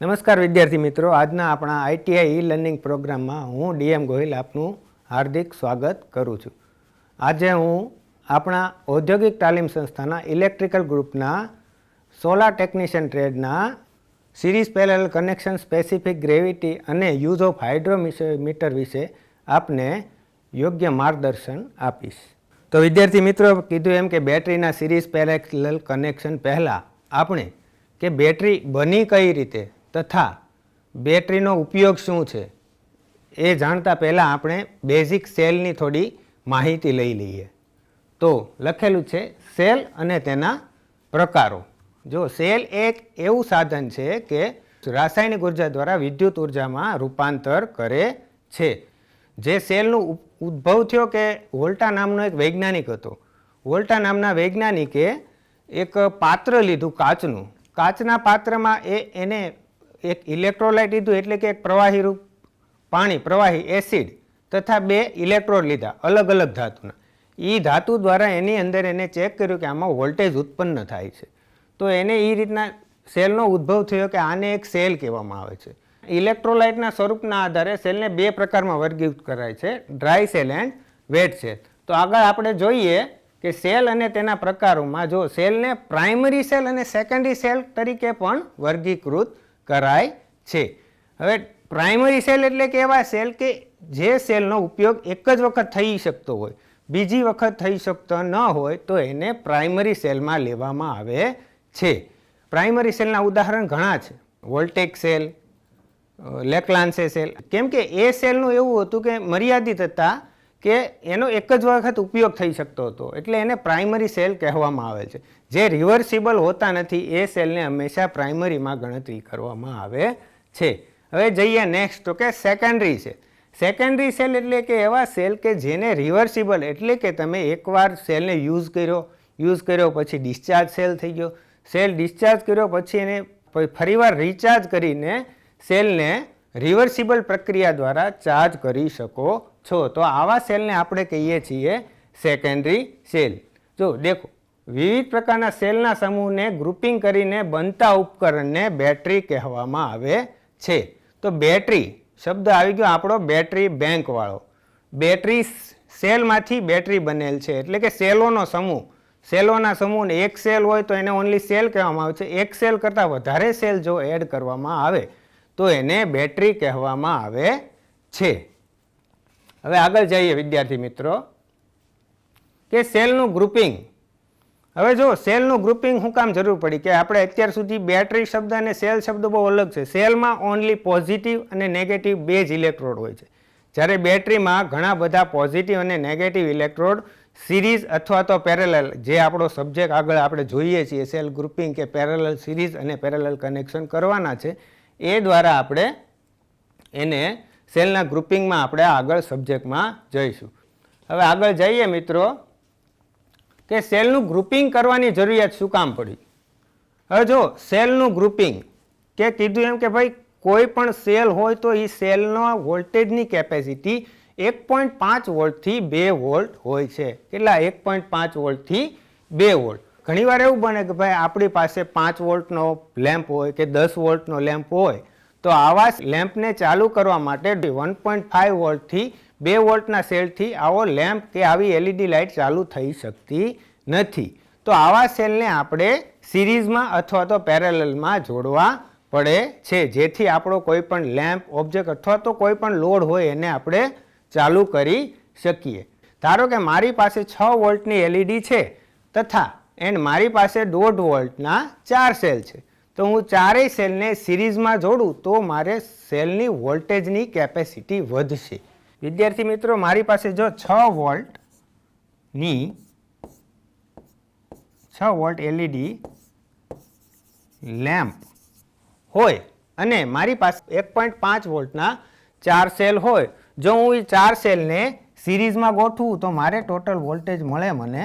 નમસ્કાર વિદ્યાર્થી મિત્રો, આજના આપણા આઈટીઆઈ ઈ લર્નિંગ પ્રોગ્રામમાં હું ડીએમ ગોહિલ આપનું હાર્દિક સ્વાગત કરું છું. આજે હું આપણા ઔદ્યોગિક તાલીમ સંસ્થાના ઇલેક્ટ્રિકલ ગ્રુપના સોલાર ટેકનિશિયન ટ્રેડના series parallel connection, specific gravity અને યુઝ ઓફ હાઇડ્રોમીટર વિશે આપને યોગ્ય માર્ગદર્શન આપીશ. તો વિદ્યાર્થી મિત્રો, કીધું એમ કે બેટરીના સિરીઝ પેરેલલ કનેક્શન પહેલાં આપણે કે બેટરી બની કઈ રીતે તથા બેટરીનો ઉપયોગ શું છે એ જાણતા પહેલાં આપણે બેઝિક સેલની થોડી માહિતી લઈ લઈએ. તો લખેલું છે સેલ અને તેના પ્રકારો. જો સેલ એક એવું સાધન છે કે રાસાયણિક ઉર્જા દ્વારા વિદ્યુત ઉર્જામાં રૂપાંતર કરે છે. જે સેલનું ઉદ્ભવ થયો કે વોલ્ટા નામનો એક વૈજ્ઞાનિક હતો. વોલ્ટા નામના વૈજ્ઞાનિકે એક પાત્ર લીધું કાચનું. કાચના પાત્રમાં એને એક ઇલેક્ટ્રોલાઇટ લીધું, એટલે કે એક પ્રવાહી રૂપ પાણી, પ્રવાહી એસિડ તથા બે ઇલેક્ટ્રોડ લીધા અલગ અલગ ધાતુના. એ ધાતુ દ્વારા એની અંદર એને ચેક કર્યું કે આમાં વોલ્ટેજ ઉત્પન્ન થાય છે. તો એને એ રીતના સેલનો ઉદ્ભવ થયો કે આને એક સેલ કહેવામાં આવે છે. ઇલેક્ટ્રોલાઇટના સ્વરૂપના આધારે સેલને બે પ્રકારમાં વર્ગીકૃત કરાય છે, dry cell and wet cell. તો આગળ આપણે જોઈએ કે સેલ અને તેના પ્રકારોમાં જો સેલને પ્રાઇમરી સેલ અને સેકન્ડરી સેલ તરીકે પણ વર્ગીકૃત કરાય છે. હવે પ્રાઇમરી સેલ એટલે કે એવા સેલ કે જે સેલનો ઉપયોગ એક જ વખત થઈ શકતો હોય, બીજી વખત થઈ શકતો ન હોય તો એને પ્રાઇમરી સેલમાં લેવામાં આવે છે. પ્રાઇમરી સેલના ઉદાહરણ ઘણા છે, વોલ્ટેક સેલ, લેક્લાન્સે સેલ. કેમ કે એ સેલનું એવું હતું કે મર્યાદિત હતા કે એનો એક જ વખત ઉપયોગ થઈ શકતો હતો, એટલે એને પ્રાઇમરી સેલ કહેવામાં આવે છે. જે રિવર્સિબલ હોતા નથી એ સેલને હંમેશા પ્રાઇમરીમાં ગણતરી કરવામાં આવે છે. હવે જઈએ નેક્સ્ટ, તો કે સેકન્ડરી સેલ. સેકન્ડરી સેલ એટલે કે એવા સેલ કે જેને રિવર્સિબલ, એટલે કે તમે એકવાર સેલને યુઝ કર્યો પછી ડિસ્ચાર્જ સેલ થઈ ગયો, સેલ ડિસ્ચાર્જ કર્યો પછી એને ફરીવાર રિચાર્જ કરીને સેલને રિવર્સિબલ પ્રક્રિયા દ્વારા ચાર્જ કરી શકો છો. તો આવા સેલને આપણે કહીએ છીએ સેકન્ડરી સેલ. જો દેખો, વિવિધ પ્રકારના સેલના સમૂહને ગ્રુપિંગ કરીને બનતા ઉપકરણને બેટરી કહેવામાં આવે છે. તો બેટરી શબ્દ આવી ગયો આપણો બેટરી બેંક વાળો. બેટરી સેલમાંથી બેટરી બનેલ છે, એટલે કે સેલોનો સમૂહ. સેલોના સમૂહને એક સેલ હોય તો એને ઓનલી સેલ કહેવામાં આવે છે. એક સેલ કરતાં વધારે સેલ જો એડ કરવામાં આવે તો એને બેટરી કહેવામાં આવે છે. હવે આગળ જઈએ વિદ્યાર્થી મિત્રો, કે સેલનું ગ્રુપિંગ. હવે જો સેલનું ગ્રુપિંગ શું કામ જરૂર પડી, કે આપણે અત્યાર સુધી બેટરી શબ્દ અને સેલ શબ્દ બહુ અલગ છે. સેલમાં ઓનલી પોઝિટિવ અને નેગેટિવ બે જ ઇલેક્ટ્રોડ હોય છે, જ્યારે બેટરીમાં ઘણા બધા પોઝિટિવ અને નેગેટિવ ઇલેક્ટ્રોડ સિરીઝ અથવા તો પેરેલલ, જે આપણો સબ્જેક્ટ આગળ આપણે જોઈએ છીએ સેલ ગ્રુપિંગ કે પેરેલલ સિરીઝ અને પેરેલલ કનેક્શન કરવાના છે, એ દ્વારા આપણે એને સેલના ગ્રુપિંગમાં આપણે આગળ સબ્જેક્ટમાં જઈશું. હવે આગળ જઈએ મિત્રો, કે સેલનું ગ્રુપિંગ કરવાની જરૂરિયાત શું કામ પડી. હવે જો સેલનું ગ્રુપિંગ કે કીધું એમ કે ભાઈ કોઈ પણ સેલ હોય તો એ સેલનો વોલ્ટેજની કેપેસિટી 1.5 વોલ્ટથી 2 વોલ્ટ હોય છે. કેટલા? 1.5 વોલ્ટથી 2 વોલ્ટ. ઘણીવાર એવું બને કે ભાઈ આપણી પાસે 5 વોલ્ટનો લેમ્પ હોય કે 10 વોલ્ટનો લેમ્પ હોય, તો આવા લેમ્પને ચાલુ કરવા માટે 1.5 વોલ્ટથી 2 વોલ્ટના સેલથી આવો લેમ્પ કે આવી એલઈડી લાઇટ ચાલુ થઈ શકતી નથી. તો આવા સેલને આપણે સિરીઝમાં અથવા તો પેરેલલમાં જોડવા પડે છે, જેથી આપણો કોઈ પણ લેમ્પ, ઓબ્જેક્ટ અથવા તો કોઈ પણ લોડ હોય એને આપણે ચાલુ કરી શકીએ. ધારો કે મારી પાસે 6 વોલ્ટની એલઈડી છે તથા મારી પાસે 1.5 વોલ્ટના 4 સેલ છે. તો હું ચારેય સેલને સિરીઝમાં જોડું તો મારે સેલની વોલ્ટેજની કેપેસિટી વધશે. વિદ્યાર્થી મિત્રો, મારી પાસે જો 6 વોલ્ટ એલઈડી લેમ્પ હોય અને મારી પાસે 1.5 વોલ્ટના 4 સેલ હોય, જો હું એ 4 સેલને સિરીઝમાં ગોઠવું તો મારે ટોટલ વોલ્ટેજ મળે મને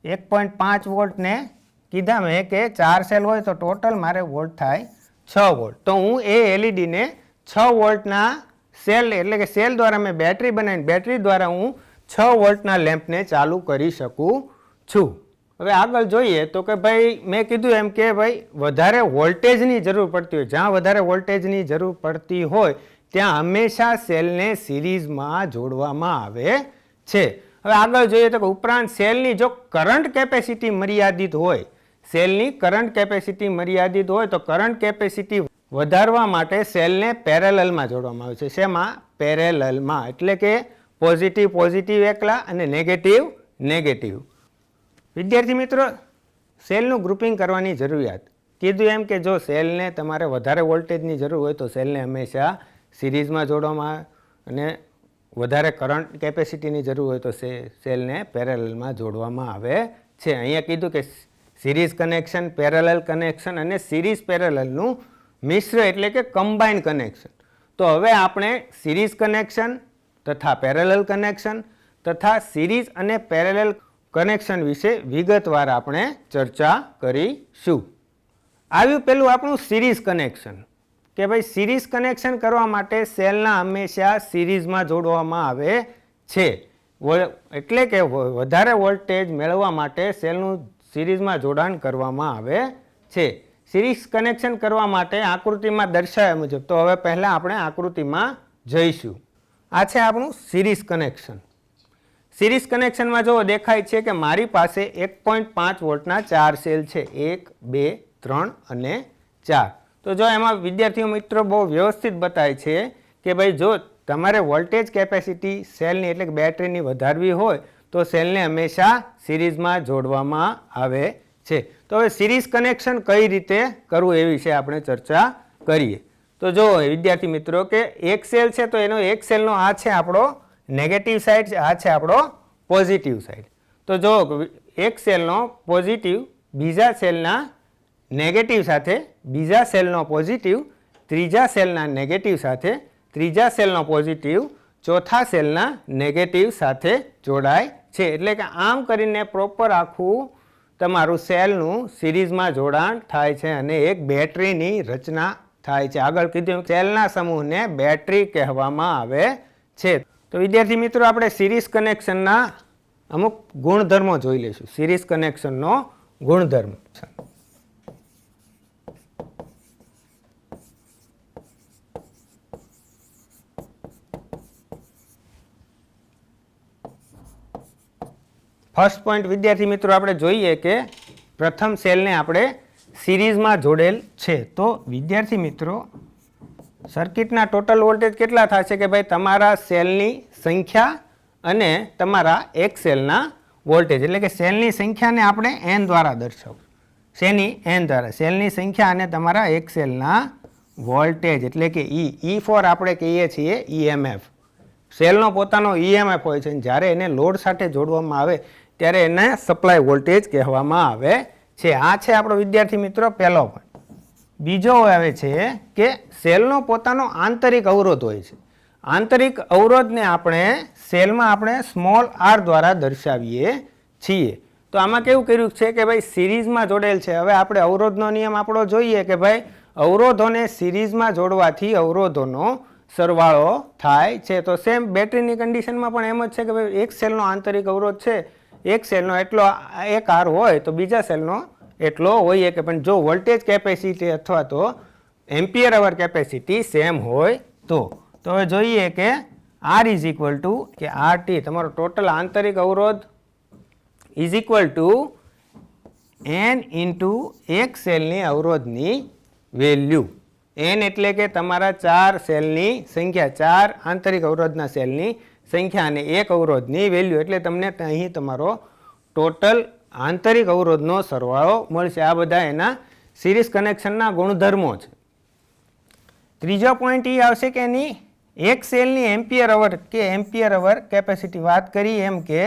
1.5 વોલ્ટને કીધા મેં કે 4 સેલ હોય તો ટોટલ મારે વોલ્ટ થાય 6 વોલ્ટ. તો હું એ એલઈડીને 6 વોલ્ટના સેલ, એટલે કે સેલ દ્વારા મેં બેટરી બનાવીને બેટરી દ્વારા હું 6 વોલ્ટના લેમ્પને ચાલુ કરી શકું છું. હવે આગળ જોઈએ તો કે ભાઈ મેં કીધું એમ કે ભાઈ વધારે વોલ્ટેજની જરૂર પડતી હોય, જ્યાં વધારે વોલ્ટેજની જરૂર પડતી હોય ત્યાં હંમેશા સેલને સિરીઝમાં જોડવામાં આવે છે. હવે આગળ જોઈએ તો કે ઉપરાંત સેલની જો કરંટ કેપેસિટી મર્યાદિત હોય, સેલની કરંટ કેપેસિટી મર્યાદિત હોય તો કરંટ કેપેસિટી વધારવા માટે સેલને પેરેલલમાં જોડવામાં આવે છે. શેમાં? પેરેલલમાં, એટલે કે પોઝિટિવ પોઝિટિવ એકલા અને નેગેટિવ નેગેટિવ. વિદ્યાર્થી મિત્રો, સેલનું ગ્રુપિંગ કરવાની જરૂરિયાત કીધું એમ કે જો સેલને તમારે વધારે વોલ્ટેજની જરૂર હોય તો સેલને હંમેશા સિરીઝમાં જોડવામાં આવે, અને વધારે કરંટ કેપેસિટીની જરૂર હોય તો સેલને પેરેલલમાં જોડવામાં આવે છે. અહીંયા કીધું કે સિરીઝ કનેક્શન, પેરેલલ કનેક્શન અને સિરીઝ પેરેલલનું મિશ્ર એટલે કે કમ્બાઇન કનેક્શન. તો હવે આપણે સિરીઝ કનેક્શન તથા પેરેલલ કનેક્શન તથા સિરીઝ અને પેરેલલ કનેક્શન વિશે વિગતવાર આપણે ચર્ચા કરીશું. આવ્યું પેલું આપણું સિરીઝ કનેક્શન, કે ભાઈ સિરીઝ કનેક્શન કરવા માટે સેલના હંમેશા સિરીઝમાં જોડવામાં આવે છે. એટલે કે વધારે વોલ્ટેજ મેળવવા માટે સેલનું સિરીઝમાં જોડાણ કરવામાં આવે છે. સિરીઝ કનેક્શન કરવા માટે આકૃતિમાં દર્શાવ્યા મુજબ, તો હવે પહેલાં આપણે આકૃતિમાં જઈશું. આ છે આપણું સિરીઝ કનેક્શન. સિરીઝ કનેક્શનમાં જો દેખાય છે કે મારી પાસે 1.5 વોલ્ટના 4 સેલ છે, 1 2 3 અને 4. તો જો એમાં વિદ્યાર્થીઓ મિત્રો બહુ વ્યવસ્થિત બતાય છે કે ભાઈ જો તમારે વોલ્ટેજ કેપેસિટી સેલની એટલે કે બેટરીની વધારવી હોય તો સેલને હંમેશા સિરીઝમાં જોડવામાં આવે છે. તો હવે સિરીઝ કનેક્શન કઈ રીતે કરવું એ વિશે આપણે ચર્ચા કરીએ. તો જો વિદ્યાર્થી મિત્રો કે એક સેલ છે તો એનો એક સેલનો આ છે આપણો નેગેટિવ સાઈડ, આ છે આપણો પોઝિટિવ સાઈડ. તો જો એક સેલનો પોઝિટિવ બીજા સેલના નેગેટિવ સાથે, બીજા સેલનો પોઝિટિવ ત્રીજા સેલના નેગેટિવ સાથે, ત્રીજા સેલનો પોઝિટિવ ચોથા સેલના નેગેટિવ સાથે જોડાય છે. એટલે કે આમ કરીને પ્રોપર આખું તમારું સેલનું સિરીઝમાં જોડાણ થાય છે અને એક બેટરીની રચના થાય છે. આગળ કીધું સેલના સમૂહને બેટરી કહેવામાં આવે છે. તો વિદ્યાર્થી મિત્રો, આપણે સિરીઝ કનેક્શનના અમુક ગુણધર્મો જોઈ લઈશું. સિરીઝ કનેક્શનનો ગુણધર્મ. ફર્સ્ટ પોઈન્ટ વિદ્યાર્થી મિત્રો આપણે જોઈએ કે પ્રથમ સેલને આપણે સિરીઝમાં જોડેલ છે. તો વિદ્યાર્થી મિત્રો, સર્કિટના ટોટલ વોલ્ટેજ કેટલા થશે કે ભાઈ તમારા સેલની સંખ્યા અને તમારા એક સેલના વોલ્ટેજ, એટલે કે સેલની સંખ્યાને આપણે n દ્વારા દર્શાવશું. શેની? n દ્વારા. સેલની સંખ્યા અને તમારા એક સેલના વોલ્ટેજ એટલે કે E ફોર આપણે કહીએ છીએ EMF. સેલનો પોતાનો EMF હોય છે, જ્યારે એને લોડ સાથે જોડવામાં આવે ત્યારે એને સપ્લાય વોલ્ટેજ કહેવામાં આવે છે. આ છે આપણો વિદ્યાર્થી મિત્રો પહેલો પોઈન્ટ. બીજો આવે છે કે સેલનો પોતાનો આંતરિક અવરોધ હોય છે. આંતરિક અવરોધને આપણે સેલમાં આપણે સ્મોલ r દ્વારા દર્શાવીએ છીએ. તો આમાં કેવું કર્યું છે કે ભાઈ સિરીઝમાં જોડેલ છે. હવે આપણે અવરોધનો નિયમ આપણો જોઈએ કે ભાઈ અવરોધોને સિરીઝમાં જોડવાથી અવરોધોનો સરવાળો થાય છે. તો સેમ બેટરીની કન્ડિશનમાં પણ એમ જ છે કે ભાઈ એક સેલનો આંતરિક અવરોધ છે, એક સેલનો એટલો એક R હોય તો બીજા સેલનો એટલો હોય કે, પણ જો વોલ્ટેજ કેપેસિટી અથવા તો એમ્પિયર અવર કેપેસિટી સેમ હોય તો હવે જોઈએ કે R ઇઝ ઇક્વલ ટુ કે RT તમારો ટોટલ આંતરિક અવરોધ is equal to N into એક સેલની અવરોધની વેલ્યુ. N એટલે કે તમારા 4 સેલની સંખ્યા, 4 આંતરિક અવરોધના સેલની સંખ્યા અને એક અવરોધની વેલ્યુ, એટલે તમને અહીં તમારો ટોટલ આંતરિક અવરોધનો સરવાળો મળશે. આ બધા એના સિરીઝ કનેક્શનના ગુણધર્મો છે. ત્રીજો પોઈન્ટ એ આવશે કે એની એક સેલની એમ્પિયર અવર કે એમ્પિયર અવર કેપેસિટી વાત કરી એમ કે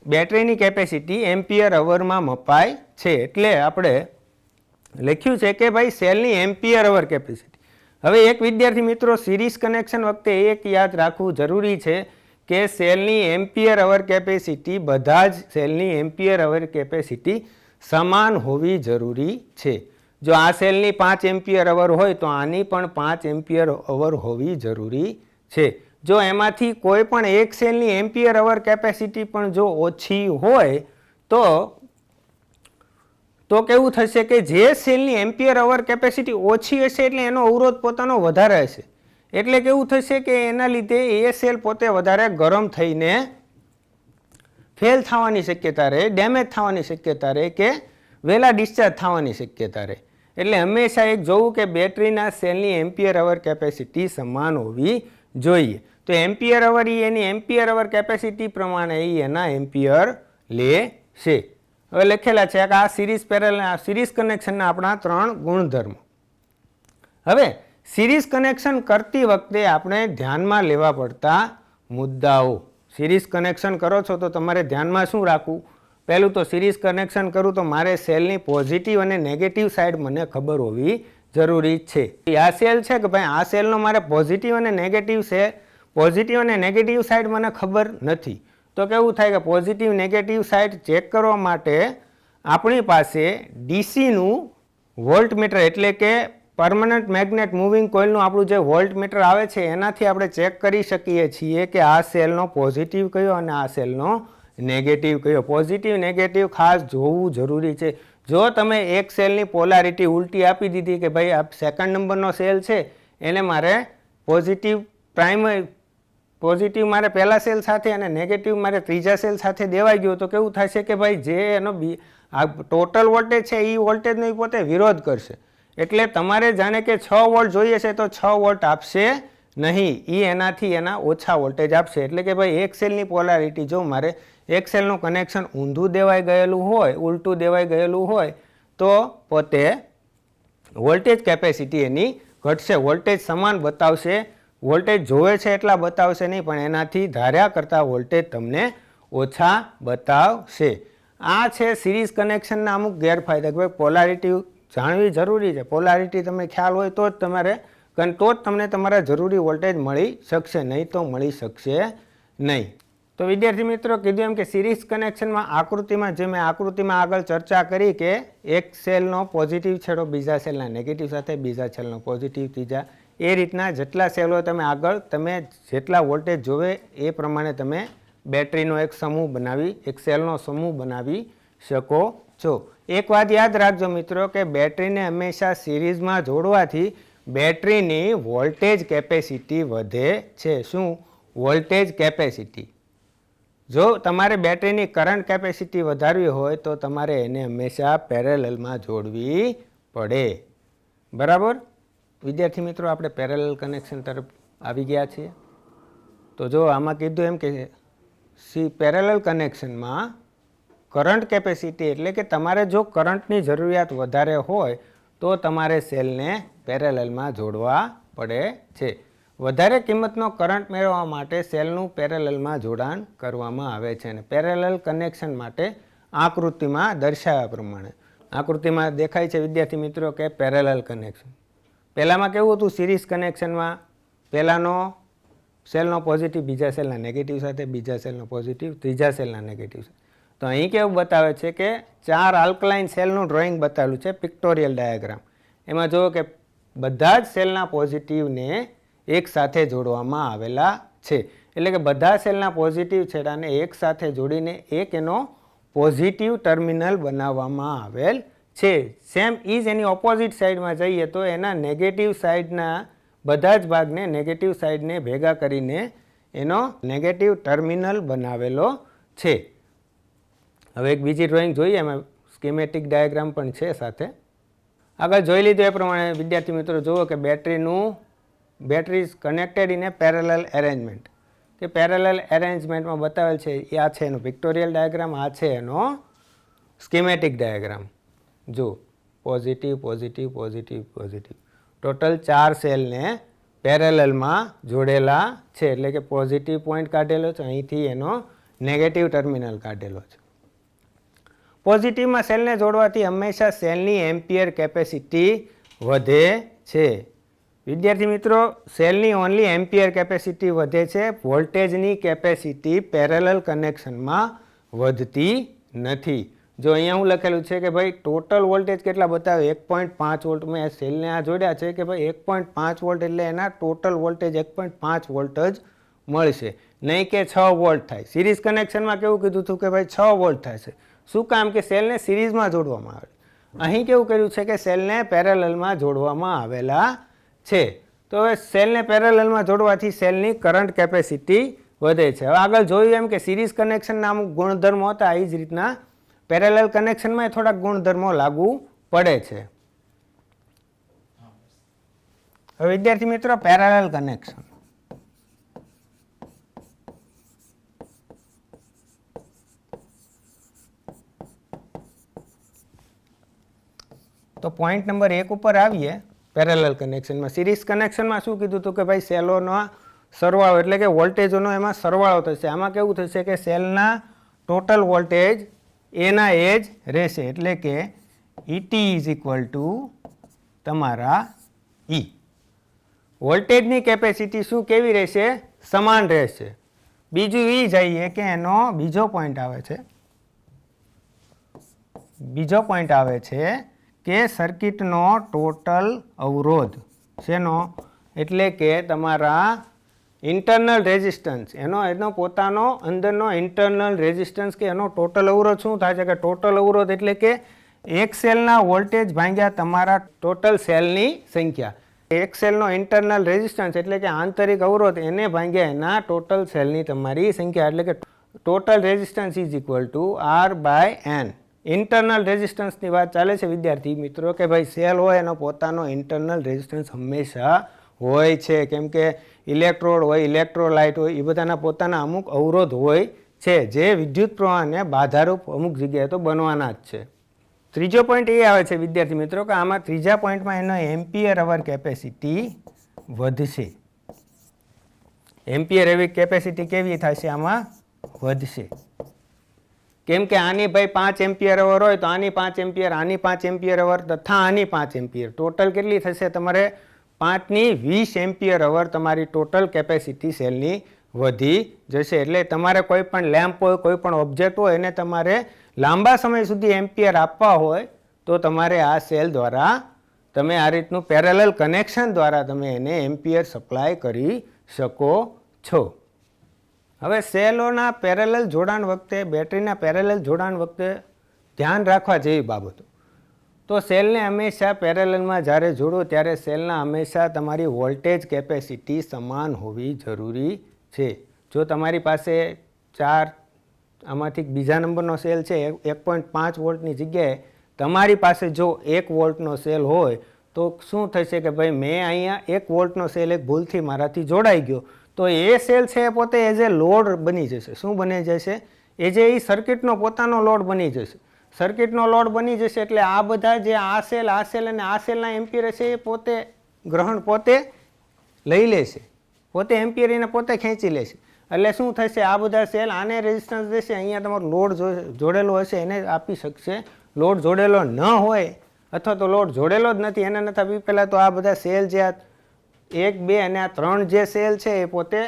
બેટરીની કેપેસિટી એમ્પિયર અવરમાં મપાય છે. એટલે આપણે લખ્યું છે કે ભાઈ સેલની એમ્પિયર અવર કેપેસિટી. હવે એક વિદ્યાર્થી મિત્રો, સિરીઝ કનેક્શન વખતે એક યાદ રાખવું જરૂરી છે કે સેલની એમ્પિયર અવર કેપેસિટી બધા જ સેલની એમ્પિયર અવર કેપેસિટી સમાન હોવી જરૂરી છે. જો આ સેલની 5 એમ્પિયર અવર હોય તો આની પણ 5 એમ્પિયર અવર હોવી જરૂરી છે. જો એમાંથી કોઈ પણ એક સેલની એમ્પિયર અવર કેપેસિટી પણ જો ઓછી હોય તો તો કેવું થશે કે જે સેલની એમ્પિયર અવર કેપેસિટી ઓછી હશે એટલે એનો અવરોધ પોતાનો વધારે હશે, એટલે કેવું થશે કે એના લીધે એ સેલ પોતે વધારે ગરમ થઈને ફેલ થવાની શક્યતા રહે, ડેમેજ થવાની શક્યતા રહે કે વહેલા ડિસ્ચાર્જ થવાની શક્યતા રહે. એટલે હંમેશા એક જોવું કે બેટરીના સેલની એમ્પિયર અવર કેપેસિટી સમાન હોવી જોઈએ. તો એમ્પિયર અવર એની એમ્પિયર અવર કેપેસિટી પ્રમાણે એના એમ્પિયર લે છે. હવે લખેલા છે કે આ સિરીઝ પેરેલલ સિરીઝ કનેક્શનના આપણા 3 ગુણધર્મો. હવે સિરીઝ કનેક્શન કરતી વખતે આપણે ધ્યાનમાં લેવા પડતા મુદ્દાઓ. સિરીઝ કનેક્શન કરો છો તો તમારે ધ્યાનમાં શું રાખવું? પહેલું તો સિરીઝ કનેક્શન કરું તો મારે સેલની પોઝિટિવ અને નેગેટિવ સાઈડ મને ખબર હોવી જરૂરી છે. આ સેલ છે કે ભાઈ આ સેલનો મારે પોઝિટિવ અને નેગેટિવ છે, પોઝિટિવ અને નેગેટિવ સાઈડ મને ખબર નથી. તો કેવું થાય કે પોઝિટિવ નેગેટિવ સાઈડ ચેક કરવા માટે આપણી પાસે ડીસીનું વોલ્ટમીટર એટલે કે પરમનન્ટ મેગ્નેટ મૂવિંગ કોઇલનું આપણું જે વોલ્ટમીટર આવે છે એનાથી આપણે ચેક કરી શકીએ છીએ કે આ સેલનો પોઝિટિવ કયો અને આ સેલનો નેગેટિવ કયો. પોઝિટિવ નેગેટિવ ખાસ જોવું જરૂરી છે. જો તમે એક સેલની પોલારિટી ઉલટી આપી દીધી કે ભાઈ આ સેકન્ડ નંબરનો સેલ છે એને મારે પોઝિટિવ પોઝિટિવ મારે પહેલા સેલ સાથે અને નેગેટિવ મારે ત્રીજા સેલ સાથે દેવાઈ ગયો તો કેવું થશે કે ભાઈ જે એનો આ ટોટલ વોલ્ટેજ છે એ વોલ્ટેજનો એ પોતે વિરોધ કરશે. એટલે તમારે જાણે કે 6 વોલ્ટ જોઈએ છે તો 6 વોલ્ટ આપશે નહીં, એ એનાથી એના ઓછા વોલ્ટેજ આપશે. એટલે કે ભાઈ એક સેલની પોલારિટી જો મારે એક સેલનું કનેક્શન ઊંધું દેવાઈ ગયેલું હોય, ઉલટું દેવાઈ ગયેલું હોય તો પોતે વોલ્ટેજ કેપેસિટી એની ઘટશે. વોલ્ટેજ સમાન બતાવશે, વોલ્ટેજ જોવે છે એટલા બતાવશે નહીં પણ એનાથી ધાર્યા કરતાં વોલ્ટેજ તમને ઓછા બતાવશે. આ છે સિરીઝ કનેક્શનના અમુક ગેરફાયદા. ભાઈ પોલારિટી જાણવી જરૂરી છે. પોલારિટી તમને ખ્યાલ હોય તો જ તમને તમારા જરૂરી વોલ્ટેજ મળી શકશે, નહીં તો મળી શકશે નહીં. તો વિદ્યાર્થી મિત્રો કીધું એમ કે સિરીઝ કનેક્શનમાં આકૃતિમાં જે મેં આકૃતિમાં આગળ ચર્ચા કરી કે એક સેલનો પોઝિટિવ છેડો બીજા સેલના નેગેટિવ સાથે, બીજા સેલનો પોઝિટિવ ત્રીજા, એ રીતના જેટલા સેલ હોય તમે આગળ તમે જેટલા વોલ્ટેજ જોવે એ પ્રમાણે તમે બેટરીનો એક સમૂહ બનાવી, એક સેલનો સમૂહ બનાવી શકો છો. એક વાત યાદ રાખજો મિત્રો કે બેટરીને હંમેશા સિરીઝમાં જોડવાથી બેટરીની વોલ્ટેજ કેપેસિટી વધે છે. શું? Voltage capacity. જો તમારે બેટરીની કરંટ કેપેસિટી વધારવી હોય તો તમારે એને હંમેશા પેરેલલમાં જોડવી પડે. બરાબર વિદ્યાર્થી મિત્રો, આપણે પેરેલલ કનેક્શન તરફ આવી ગયા છીએ. તો જો આમાં કીધું એમ કે પેરેલલ કનેક્શનમાં કરંટ કેપેસિટી એટલે કે તમારે જો કરંટની જરૂરિયાત વધારે હોય તો તમારે સેલને પેરેલલમાં જોડવા પડે છે. વધારે કિંમતનો કરંટ મેળવવા માટે સેલનું પેરેલલમાં જોડાણ કરવામાં આવે છે. અને પેરેલલ કનેક્શન માટે આકૃતિમાં દર્શાવ્યા પ્રમાણે આકૃતિમાં દેખાય છે વિદ્યાર્થી મિત્રો કે પેરેલલ કનેક્શન. પહેલામાં કેવું હતું? સિરીઝ કનેક્શનમાં પહેલાનો સેલનો પોઝિટિવ બીજા સેલના નેગેટિવ સાથે, બીજા સેલનો પોઝિટિવ ત્રીજા સેલના નેગેટિવ સાથે. તો અહીં કેવું બતાવે છે કે 4 આલ્કલાઇન સેલનું ડ્રોઈંગ બતાવેલું છે, પિક્ટોરિયલ ડાયાગ્રામ. એમાં જુઓ કે બધા જ સેલના પોઝિટિવને એક સાથે જોડવામાં આવેલા છે. એટલે કે બધા સેલના પોઝિટિવ છેડાને એક સાથે જોડીને એક એનો પોઝિટિવ ટર્મિનલ બનાવવામાં આવેલ છે. સેમ ઇઝ એની ઓપોઝિટ સાઈડમાં જઈએ તો એના નેગેટિવ સાઈડના બધા જ ભાગને નેગેટિવ સાઈડને ભેગા કરીને એનો નેગેટિવ ટર્મિનલ બનાવેલો છે. હવે એક બીજી ડ્રોઈંગ જોઈએ, એમાં સ્કીમેટિક ડાયાગ્રામ પણ છે સાથે. આગળ જોઈ લીધું એ પ્રમાણે વિદ્યાર્થી મિત્રો જુઓ કે battery is connected in A parallel arrangement. કે પેરેલલ એરેન્જમેન્ટમાં બતાવેલ છે એ આ છે એનો પિક્ટોરિયલ ડાયાગ્રામ, આ છે એનો સ્કીમેટિક ડાયાગ્રામ. જો positive positive positive positive total 4 સેલને પેરેલલમાં જોડેલા છે. એટલે કે પોઝિટિવ પોઈન્ટ કાઢેલો છે, અહીંથી એનો નેગેટિવ ટર્મિનલ કાઢેલો છે. પોઝિટિવમાં સેલને જોડવાથી હંમેશા સેલની એમ્પિયર કેપેસિટી વધે છે. વિદ્યાર્થી મિત્રો સેલની ઓનલી એમ્પિયર કેપેસિટી વધે છે, વોલ્ટેજની કેપેસિટી પેરેલલ કનેક્શનમાં વધતી નથી. જો અહીંયા હું લખેલું છે કે ભાઈ ટોટલ વોલ્ટેજ કેટલા બતાવે 1.5 વોલ્ટ. મેં સેલને આ જોડ્યા છે કે ભાઈ 1.5 વોલ્ટ એટલે એના ટોટલ વોલ્ટેજ 1.5 વોલ્ટ જ મળશે, નહીં કે 6 વોલ્ટ થાય. સિરીઝ કનેક્શનમાં કેવું કીધું હતું કે ભાઈ 6 વોલ્ટ થાય છે. શું કામ? કે સેલને સિરીઝમાં જોડવામાં આવે. અહીં કેવું કર્યું છે કે સેલને પેરેલલમાં જોડવામાં આવેલા છે. તો હવે સેલને પેરેલલમાં જોડવાથી સેલની કરંટ કેપેસિટી વધે છે. હવે આગળ જોયું એમ કે સિરીઝ કનેક્શનના અમુક ગુણધર્મો હતા, એ જ રીતના પેરેલલ કનેક્શનમાં થોડાક ગુણધર્મો લાગુ પડે છે. હવે વિદ્યાર્થી મિત્રો, પેરેલલ કનેક્શન તો પોઈન્ટ નંબર 1 ઉપર આવીએ. પેરેલલ કનેક્શનમાં સિરીઝ કનેક્શનમાં શું કીધું હતું કે ભાઈ સેલોનો સરવાળો એટલે કે વોલ્ટેજોનો એમાં સરવાળો થશે. આમાં કેવું થશે કે સેલના ટોટલ વોલ્ટેજ એના એ જ રહેશે, એટલે કે ET ઇઝ ઇક્વલ ટુ તમારા E. વોલ્ટેજની કેપેસિટી શું કેવી રહેશે? સમાન રહેશે. બીજું એ જઈએ કે એનો બીજો પોઈન્ટ આવે છે કે સર્કિટનો ટોટલ અવરોધ શેનો? એટલે કે તમારા ઇન્ટરનલ રેઝિસ્ટન્સ, એનો પોતાનો અંદરનો ઇન્ટરનલ રેઝિસ્ટન્સ કે એનો ટોટલ અવરોધ શું થાય છે કે ટોટલ અવરોધ એટલે કે એક સેલના વોલ્ટેજ ભાગ્યા તમારા ટોટલ સેલની સંખ્યા. એક સેલનો ઇન્ટરનલ રેઝિસ્ટન્સ એટલે કે આંતરિક અવરોધ એને ભાગ્યા એના ટોટલ સેલની તમારી સંખ્યા, એટલે કે total resistance is equal to R/N. Internal રેઝિસ્ટન્સની વાત ચાલે છે વિદ્યાર્થી મિત્રો, કે ભાઈ સેલ હોય એનો પોતાનો ઇન્ટરનલ રેઝિસ્ટન્સ હંમેશા હોય છે, કેમ કે ઇલેક્ટ્રોડ હોય, ઇલેક્ટ્રોલાઇટ હોય, એ બધાના પોતાના અમુક અવરોધ હોય છે જે વિદ્યુત પ્રવાહને બાધારૂપ અમુક જગ્યાએ તો બનવાના જ છે. ત્રીજો પોઈન્ટ એ આવે છે વિદ્યાર્થી મિત્રો કે આમાં ત્રીજા પોઈન્ટમાં એનો એમ્પિયર અવર કેપેસિટી વધશે. એમ્પિયર અવર કેપેસિટી કેવી થશે? આમાં વધશે. કેમ કે આની ભાઈ 5 એમ્પિયર અવર હોય તો આની 5 એમ્પિયર, આની 5 એમ્પિયર અવર તથા આની 5 એમ્પિયર, ટોટલ કેટલી થશે તમારે? 5 ની 20 એમ્પિયર અવર તમારી ટોટલ કેપેસિટી સેલની વધી જશે. એટલે તમારે કોઈ પણ લેમ્પ હોય, કોઈ પણ ઓબ્જેક્ટ હોય એને તમારે લાંબા સમય સુધી એમ્પિયર આપવા હોય તો તમારે આ સેલ દ્વારા તમે આ રીતનું પેરેલલ કનેક્શન દ્વારા તમે એને એમ્પિયર સપ્લાય કરી શકો છો. હવે સેલોના પેરેલલ જોડાણ વખતે, બેટરીના પેરેલલ જોડાણ વખતે ધ્યાન રાખવા જેવી બાબતો. તો સેલને હંમેશા પેરેલલમાં જ્યારે જોડો ત્યારે સેલના હંમેશા તમારી વોલ્ટેજ કેપેસિટી સમાન હોવી જરૂરી છે. જો તમારી પાસે આમાંથી બીજા નંબરનો સેલ છે 1.5 વોલ્ટની જગ્યાએ તમારી પાસે જો 1 વોલ્ટનો સેલ હોય તો શું થશે કે ભાઈ મેં અહીંયા 1 વોલ્ટનો સેલ એક ભૂલથી મારાથી જોડાઈ ગયો, તો એ સેલ છે એ પોતે એઝ એ લોડ બની જશે. શું બની જશે? એ જે એ સર્કિટનો પોતાનો લોડ બની જશે. સર્કિટનો લોડ બની જશે એટલે આ બધા જે આ સેલ અને આ સેલના એમ્પિયર છે એ પોતે ગ્રહણ પોતે લઈ લેશે, પોતે એમ્પિયર એને પોતે ખેંચી લેશે. એટલે શું થશે? આ બધા સેલ આને રેઝિસ્ટન્સ દેશે, અહીંયા તમારો લોડ જોડેલો હશે એને આપી શકશે. લોડ જોડેલો ન હોય અથવા તો લોડ જોડેલો જ નથી એને નથી આપી પહેલાં તો આ બધા સેલ જે આ 1, 2 અને આ 3 જે સેલ છે એ પોતે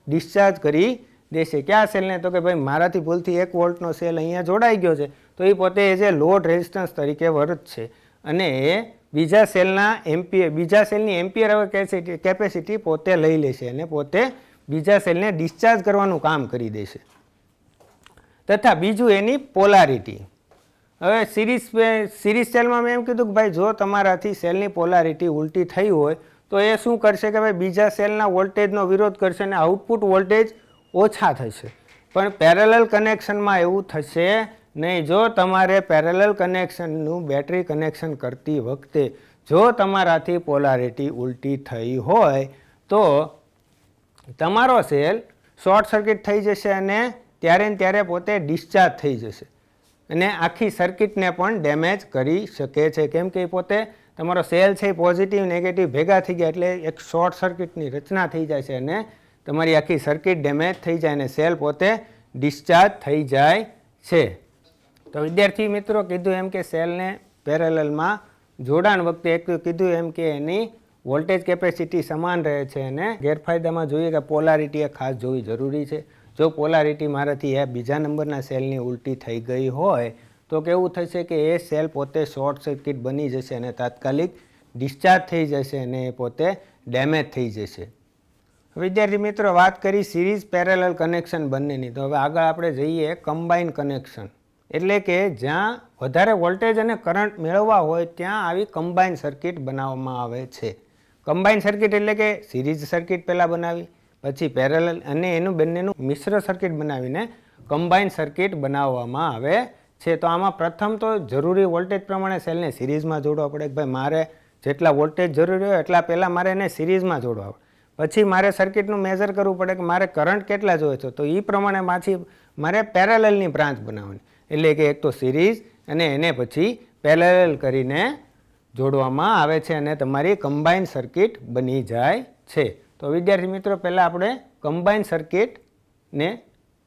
ડિસ્ચાર્જ કરી દેશે. ક્યાં સેલને? તો કે ભાઈ મારાથી ભૂલથી 1 વોલ્ટનો સેલ અહીંયા જોડાઈ ગયો છે તો એ પોતે એઝ એ લોડ રેઝિસ્ટન્સ તરીકે વર્તશે અને એ બીજા સેલની એમ્પિયર અવર કેપેસિટી પોતે લઈ લેશે અને પોતે બીજા સેલને ડિસ્ચાર્જ કરવાનું કામ કરી દેશે. તથા બીજું એની પોલારિટી. હવે સિરીઝ સેલમાં મેં એમ કીધું કે ભાઈ જો તમારાથી સેલની પોલારિટી ઉલટી થઈ હોય તો એ શું કરશે કે ભાઈ બીજા સેલના વોલ્ટેજનો વિરોધ કરશે અને આઉટપુટ વોલ્ટેજ ઓછા થશે. પણ પેરેલલ કનેક્શનમાં એવું થશે નહીં. જો તમારે પેરેલલ કનેક્શનનું બેટરી કનેક્શન કરતી વખતે જો તમારાથી પોલારિટી ઉલટી થઈ હોય તો તમારો સેલ શોર્ટ સર્કિટ થઈ જશે અને ત્યારે પોતે ડિસ્ચાર્જ થઈ જશે અને આખી સર્કિટને પણ ડેમેજ કરી શકે છે. કેમ કે પોતે તમારો સેલ છે પોઝિટિવ નેગેટિવ ભેગા થઈ ગયા એટલે એક શોર્ટ સર્કિટની રચના થઈ જાય છે અને તમારી આખી સર્કિટ ડેમેજ થઈ જાય અને સેલ પોતે ડિસ્ચાર્જ થઈ જાય છે. તો વિદ્યાર્થી મિત્રો કીધું એમ કે સેલને પેરેલલમાં જોડાણ વખતે એક કીધું એમ કે એની વોલ્ટેજ કેપેસિટી સમાન રહે છે અને ગેરફાયદામાં જોઈએ કે પોલારિટી એ ખાસ જોવી જરૂરી છે. જો પોલારિટી મારાથી એ બીજા નંબરના સેલની ઉલટી થઈ ગઈ હોય તો કેવું થશે કે એ સેલ પોતે શોર્ટ સર્કિટ બની જશે અને તાત્કાલિક ડિસ્ચાર્જ થઈ જશે અને એ પોતે ડેમેજ થઈ જશે. વિદ્યાર્થી મિત્રો વાત કરી સિરીઝ પેરેલલ કનેક્શન બંનેની, તો હવે આગળ આપણે જઈએ કમ્બાઇન કનેક્શન. એટલે કે જ્યાં વધારે વોલ્ટેજ અને કરંટ મેળવવા હોય ત્યાં આવી કમ્બાઇન સર્કિટ બનાવવામાં આવે છે. કમ્બાઇન સર્કિટ એટલે કે સિરીઝ સર્કિટ પહેલાં બનાવી, પછી પેરેલલ અને એનું બંનેનું મિશ્ર સર્કિટ બનાવીને કમ્બાઇન સર્કિટ બનાવવામાં આવે છે. તો આમાં પ્રથમ તો જરૂરી વોલ્ટેજ પ્રમાણે સેલને સિરીઝમાં જોડવા પડે કે ભાઈ મારે જેટલા વોલ્ટેજ જરૂરી હોય એટલા પહેલાં મારે એને સિરીઝમાં જોડવા પડે. પછી મારે સર્કિટનું મેઝર કરવું પડે કે મારે કરંટ કેટલા જોઈએ છે, તો એ પ્રમાણે મારે પેરેલલની બ્રાન્ચ બનાવવાની, એટલે કે એક તો સિરીઝ અને એને પછી પેરેલલ કરીને જોડવામાં આવે છે અને તમારી કમ્બાઇન સર્કિટ બની જાય છે. તો વિદ્યાર્થી મિત્રો પહેલાં આપણે કમ્બાઇન સર્કિટને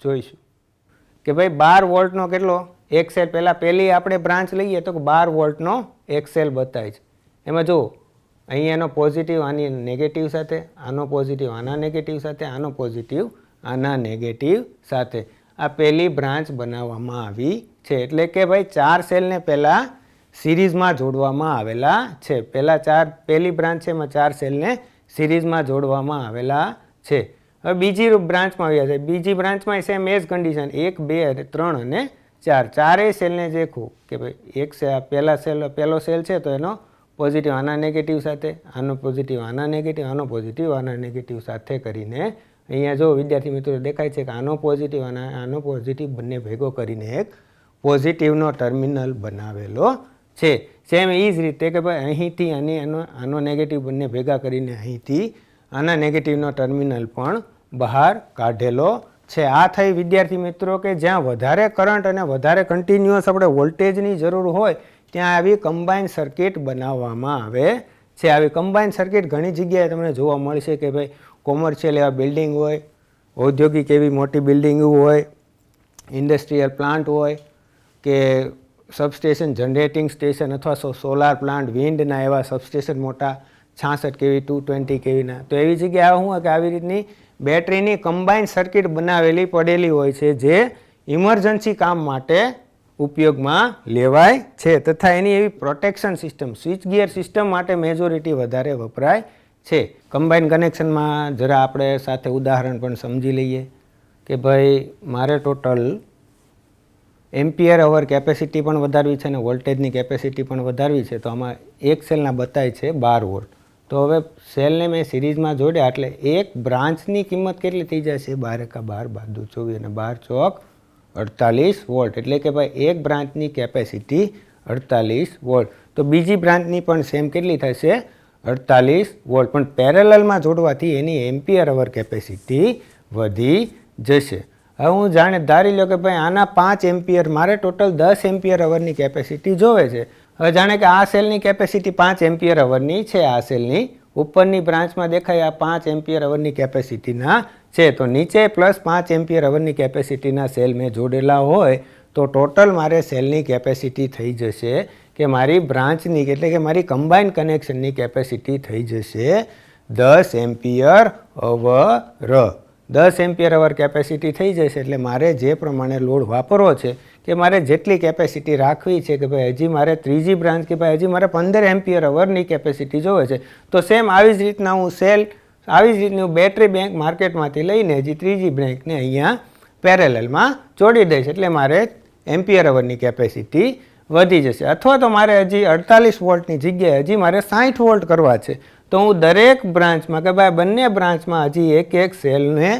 જોઈશું કે ભાઈ 12 વોલ્ટનો કેટલો એક સેલ, પહેલાં પહેલી આપણે બ્રાન્ચ લઈએ તો 12 વોલ્ટનો એક સેલ બતાય છે. એમાં જો અહીંયાનો પોઝિટિવ આની નેગેટિવ સાથે, આનો પોઝિટિવ આના નેગેટિવ સાથે, આનો પોઝિટિવ આના નેગેટિવ સાથે આ પહેલી બ્રાન્ચ બનાવવામાં આવી છે. એટલે કે ભાઈ 4 સેલને પહેલાં સિરીઝમાં જોડવામાં આવેલા છે. પહેલી બ્રાન્ચ છે એમાં 4 સેલને સિરીઝમાં જોડવામાં આવેલા છે. હવે બીજી બ્રાન્ચમાં આવ્યા છે. બીજી બ્રાન્ચમાં સેમ એ જ કન્ડિશન 1, 2, 3 અને 4 ચારેય સેલને દેખું કે ભાઈ પહેલો સેલ છે તો એનો પોઝિટિવ આના નેગેટિવ સાથે, આનો પોઝિટિવ આના નેગેટિવ, આનો પોઝિટિવ આના નેગેટિવ સાથે કરીને અહીંયા જો વિદ્યાર્થી મિત્રો દેખાય છે કે આનો પોઝિટિવ અને આનો પોઝિટિવ બંને ભેગો કરીને એક પોઝિટિવનો ટર્મિનલ બનાવેલો છે. સેમ એ જ રીતે કે ભાઈ અહીંથી અને આનો નેગેટિવ બંને ભેગા કરીને અહીંથી આના નેગેટિવનો ટર્મિનલ પણ બહાર કાઢેલો છે. આ થઈ વિદ્યાર્થી મિત્રો કે જ્યાં વધારે કરંટ અને વધારે કન્ટિન્યુઅસ આપણે વોલ્ટેજની જરૂર હોય ત્યાં આવી કમ્બાઇન સર્કિટ બનાવવામાં આવે છે. આવી કમ્બાઇન સર્કિટ ઘણી જગ્યાએ તમને જોવા મળશે કે ભાઈ કોમર્શિયલ એવા બિલ્ડિંગ હોય, ઔદ્યોગિક એવી મોટી બિલ્ડિંગ હોય, ઇન્ડસ્ટ્રીયલ પ્લાન્ટ હોય કે સબસ્ટેશન, જનરેટિંગ સ્ટેશન અથવા સોલાર પ્લાન્ટ, વિન્ડના એવા સબસ્ટેશન મોટા 66 kV 220 kVના, તો એવી જગ્યાએ શું હોય કે આવી રીતની બેટરીની કમ્બાઇન સર્કિટ બનાવેલી પડેલી હોય છે જે ઇમરજન્સી કામ માટે ઉપયોગમાં લેવાય છે. તથા એની એવી protection system, switch gear system માટે મેજોરિટી વધારે વપરાય છે. કમ્બાઇન કનેક્શનમાં જરા આપણે સાથે ઉદાહરણ પણ સમજી લઈએ કે ભાઈ મારે ટોટલ એમ્પિયર અવર કેપેસિટી પણ વધારવી છે અને વોલ્ટેજની કેપેસિટી પણ વધારવી છે. તો આમાં એક સેલના બતાય છે 12 વોલ્ટ. તો હવે સેલને મેં સિરીઝમાં જોડ્યા એટલે એક બ્રાન્ચની કિંમત કેટલી થઈ જશે? 12 × 12 = 24 અને 12 ચોક 48 વોલ્ટ. એટલે કે ભાઈ એક બ્રાન્ચની કેપેસિટી 48 વોલ્ટ. તો બીજી બ્રાન્ચની પણ સેમ કેટલી થશે? 48 વોલ્ટ. પણ પેરેલલમાં જોડવાથી એની એમ્પિયર અવર કેપેસિટી વધી જશે. હવે હું ધારી લો કે ભાઈ આના 5 એમ્પિયર, મારે ટોટલ 10 એમ્પિયર અવરની કેપેસિટી જોવે છે. હવે જાણે કે આ સેલની કેપેસિટી 5 એમ્પિયર અવરની છે, આ સેલની ઉપરની બ્રાન્ચમાં દેખાય આ 5 એમ્પિયર અવરની કેપેસિટીના છે. તો નીચે +5 એમ્પિયર અવરની કેપેસિટીના સેલ મેં જોડેલા હોય તો ટોટલ મારે સેલની કેપેસિટી થઈ જશે કે મારી બ્રાન્ચની એટલે કે મારી કમ્બાઇન કનેક્શનની કેપેસિટી થઈ જશે 10 એમ્પિયર અવર. 10 એમ્પિયર અવર કેપેસિટી થઈ જશે એટલે મારે જે પ્રમાણે લોડ વાપરવો છે કે મારે જેટલી કેપેસિટી રાખવી છે કે ભાઈ હજી મારે ત્રીજી બ્રાન્ચ કે ભાઈ હજી મારે 15 એમ્પિયર અવરની કેપેસિટી જોવે છે, તો સેમ આવી જ રીતના હું આવી જ રીતની બેટરી બેંક માર્કેટમાંથી લઈને હજી ત્રીજી બેંકને અહીંયા પેરેલલમાં જોડી દઈશ એટલે મારે એમ્પિયર અવરની કેપેસિટી વધી જશે. અથવા તો મારે હજી 48 વોલ્ટની જગ્યાએ હજી મારે 60 વોલ્ટ કરવા છે તો હું દરેક બ્રાન્ચમાં કે ભાઈ બંને બ્રાન્ચમાં હજી એક સેલને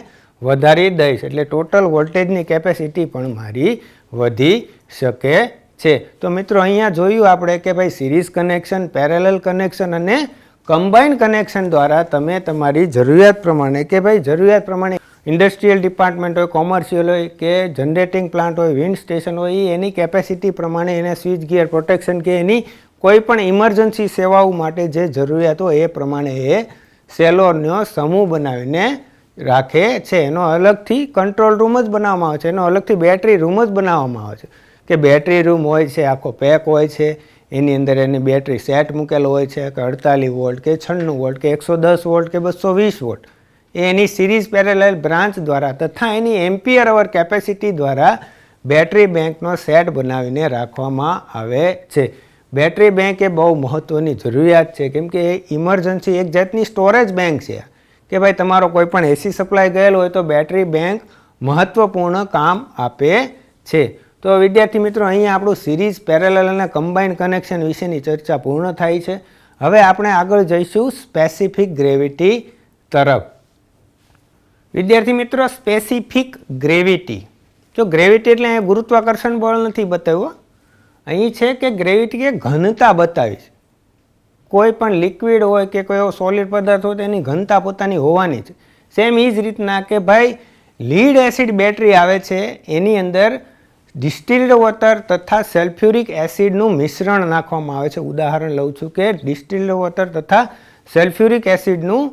વધારી દઈશ એટલે ટોટલ વોલ્ટેજની કેપેસિટી પણ મારી વધી શકે છે. તો મિત્રો અહીંયા જોયું આપણે કે ભાઈ સિરીઝ કનેક્શન, પેરેલલ કનેક્શન અને કમ્બાઇન કનેક્શન દ્વારા તમે તમારી જરૂરિયાત પ્રમાણે કે ભાઈ જરૂરિયાત પ્રમાણે ઇન્ડસ્ટ્રીયલ ડિપાર્ટમેન્ટ હોય, કોમર્શિયલ હોય કે જનરેટિંગ પ્લાન્ટ હોય, વિન્ડ સ્ટેશન હોય, એની કેપેસિટી પ્રમાણે એને સ્વિચ ગિયર પ્રોટેક્શન કે એની કોઈ પણ ઇમરજન્સી સેવાઓ માટે જે જરૂરિયાત હોય એ પ્રમાણે એ સેલોનો સમૂહ બનાવીને રાખે છે. એનો અલગથી કંટ્રોલ રૂમ જ બનાવવામાં આવે છે, એનો અલગથી બેટરી રૂમ જ બનાવવામાં આવે છે કે બેટરી રૂમ હોય છે, આખો પેક હોય છે, એની અંદર એની બેટરી સેટ મૂકેલો હોય છે કે 48 વોલ્ટ કે 96 વોલ્ટ કે 110 વોલ્ટ કે 220 વોલ્ટ એની સિરીઝ પેરેલલ બ્રાન્ચ દ્વારા તથા એની એમ્પિયર અવર કેપેસિટી દ્વારા બેટરી બેંકનો સેટ બનાવીને રાખવામાં આવે છે. બેટરી બેંક એ બહુ મહત્ત્વની જરૂરિયાત છે કેમ કે એ ઇમરજન્સી એક જાતની સ્ટોરેજ બેંક છે કે ભાઈ તમારો કોઈ પણ એસી સપ્લાય ગયેલો હોય તો બેટરી બેંક મહત્ત્વપૂર્ણ કામ આપે છે. તો વિદ્યાર્થી મિત્રો અહીંયા આપણું સિરીઝ પેરેલલ અને કમ્બાઇન્ડ કનેક્શન વિશેની ચર્ચા પૂર્ણ થાય છે. હવે આપણે આગળ જઈશું સ્પેસિફિક ગ્રેવિટી તરફ. વિદ્યાર્થી મિત્રો સ્પેસિફિક ગ્રેવિટી, જો ગ્રેવિટી એટલે અહીંયા ગુરુત્વાકર્ષણ બળ નથી બતાવ્યું, અહીં છે કે ગ્રેવિટી કે ઘનતા બતાવી છે. કોઈ પણ લિક્વિડ હોય કે કોઈ એવો સોલિડ પદાર્થ હોય તો એની ઘનતા પોતાની હોવાની છે. સેમ એ જ રીતના કે ભાઈ લીડ એસિડ બેટરી આવે છે, એની અંદર ડિસ્ટિલ્ડ વોટર તથા સલ્ફ્યુરિક એસિડનું મિશ્રણ નાખવામાં આવે છે. ઉદાહરણ લઉં છું કે ડિસ્ટિલ્ડ વોટર તથા સલ્ફ્યુરિક એસિડનું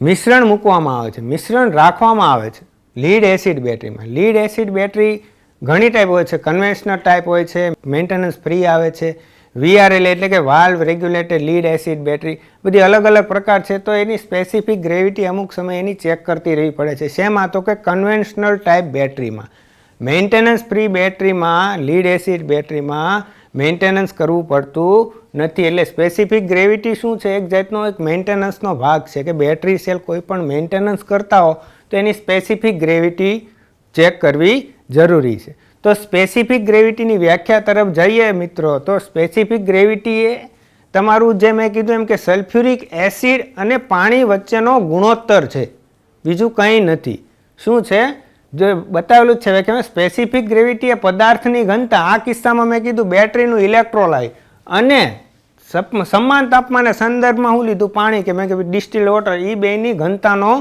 મિશ્રણ મૂકવામાં આવે છે, મિશ્રણ રાખવામાં આવે છે લીડ એસિડ બેટરીમાં. લીડ એસિડ બેટરી ઘણી ટાઈપ હોય છે, કન્વેન્શનલ ટાઈપ હોય છે, મેન્ટેનન્સ ફ્રી આવે છે, VRL એટલે કે valve regulated lead acid battery, બધી અલગ અલગ પ્રકાર છે. તો એની સ્પેસિફિક ગ્રેવિટી અમુક સમય એની ચેક કરતી રહેવી પડે છે. શેમાં? તો કે કન્વેન્શનલ ટાઈપ બેટરીમાં. મેન્ટેનન્સ ફ્રી બેટરીમાં, લીડ એસિડ બેટરીમાં મેન્ટેનન્સ કરવું પડતું નથી. એટલે સ્પેસિફિક ગ્રેવિટી શું છે? એક જાતનો એક મેન્ટેનન્સનો ભાગ છે કે બેટરી સેલ કોઈ પણ મેન્ટેનન્સ કરતા હો તો એની સ્પેસિફિક ગ્રેવિટી ચેક કરવી જરૂરી છે. તો સ્પેસિફિક ગ્રેવિટીની વ્યાખ્યા તરફ જઈએ મિત્રો, તો સ્પેસિફિક ગ્રેવિટી એ તમારું જે મેં કીધું એમ કે સલ્ફ્યુરિક એસિડ અને પાણી વચ્ચેનો ગુણોત્તર છે, બીજું કંઈ નથી. શું છે? જો બતાવેલું જ છે કે સ્પેસિફિક ગ્રેવિટી એ પદાર્થની ઘનતા, આ કિસ્સામાં મેં કીધું બેટરીનું ઇલેક્ટ્રોલાઇટ અને સમાન તાપમાને સંદર્ભમાં હું લીધું પાણી કે મેં કીધું ડિસ્ટિલ્ડ વોટર, એ બેની ઘનતાનો